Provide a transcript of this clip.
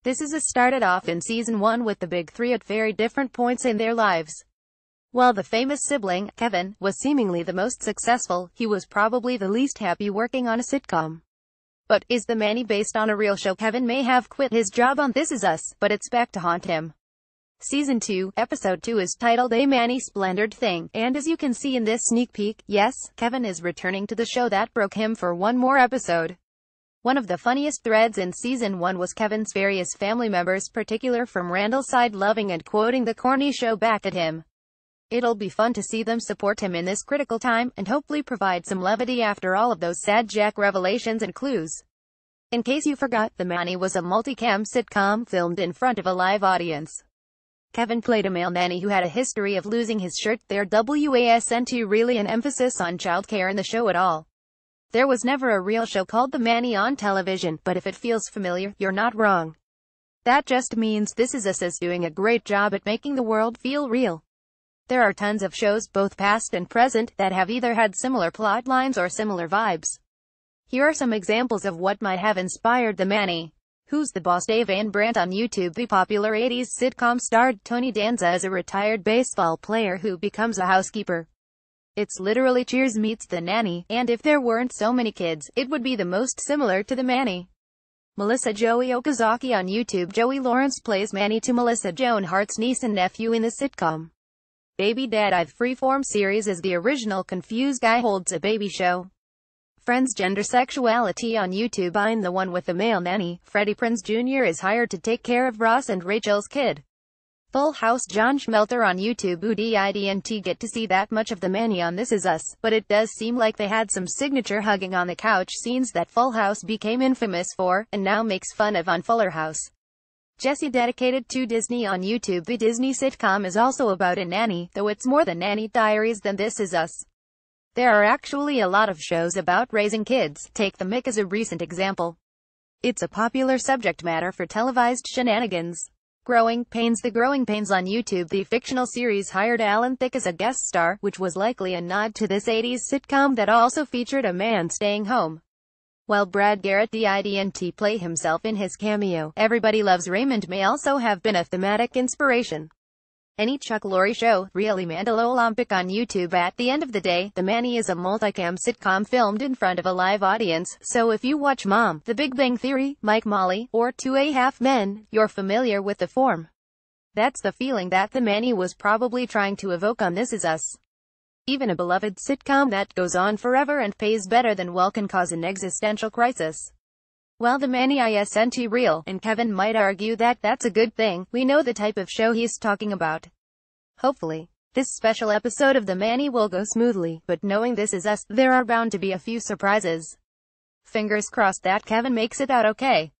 This Is Us started off in season 1 with the big three at very different points in their lives. While the famous sibling, Kevin, was seemingly the most successful, he was probably the least happy working on a sitcom. But is the Manny based on a real show? Kevin may have quit his job on This Is Us, but it's back to haunt him. Season 2, Episode 2 is titled A MannySplendored Thing, and as you can see in this sneak peek, yes, Kevin is returning to the show that broke him for one more episode. One of the funniest threads in Season 1 was Kevin's various family members, particular from Randall's side, loving and quoting the corny show back at him. It'll be fun to see them support him in this critical time, and hopefully provide some levity after all of those sad Jack revelations and clues. In case you forgot, The Manny was a multicam sitcom filmed in front of a live audience. Kevin played a male nanny who had a history of losing his shirt. There wasn't really an emphasis on childcare in the show at all. There was never a real show called The Manny on television, but if it feels familiar, you're not wrong. That just means This Is Us is doing a great job at making the world feel real. There are tons of shows, both past and present, that have either had similar plot lines or similar vibes. Here are some examples of what might have inspired The Manny. Who's the Boss? Dave and Brandt on YouTube. The popular 80s sitcom starred Tony Danza as a retired baseball player who becomes a housekeeper. It's literally Cheers meets The Nanny, and if there weren't so many kids, it would be the most similar to The Manny. Melissa Joey Okazaki on YouTube. Joey Lawrence plays Manny to Melissa Joan Hart's niece and nephew in the sitcom Baby Dad. The Freeform series is the original Confused Guy holds a baby show. Friends Gender Sexuality on YouTube. I'm the one with the male nanny. Freddie Prinze Jr. is hired to take care of Ross and Rachel's kid. Full House. John Schmelter on YouTube. Who didn't get to see that much of the Manny on This Is Us, but it does seem like they had some signature hugging on the couch scenes that Full House became infamous for, and now makes fun of on Fuller House. Jesse Dedicated to Disney on YouTube. The Disney sitcom is also about a nanny, though it's more the Nanny Diaries than This Is Us. There are actually a lot of shows about raising kids. Take The Mick as a recent example. It's a popular subject matter for televised shenanigans. Growing Pains. The Growing Pains on YouTube. The fictional series hired Alan Thicke as a guest star, which was likely a nod to this 80s sitcom that also featured a man staying home, while Brad Garrett didn't play himself in his cameo. Everybody Loves Raymond may also have been a thematic inspiration. Any Chuck Lorre show, really. Mandela Olympic on YouTube. At the end of the day, The Manny is a multicam sitcom filmed in front of a live audience, so if you watch Mom, The Big Bang Theory, Mike Molly, or 2.5 Men, you're familiar with the form. That's the feeling that The Manny was probably trying to evoke on This Is Us. Even a beloved sitcom that goes on forever and pays better than well can cause an existential crisis. While The Manny isn't real, and Kevin might argue that that's a good thing, we know the type of show he's talking about. Hopefully, this special episode of The Manny will go smoothly, but knowing This Is Us, there are bound to be a few surprises. Fingers crossed that Kevin makes it out okay.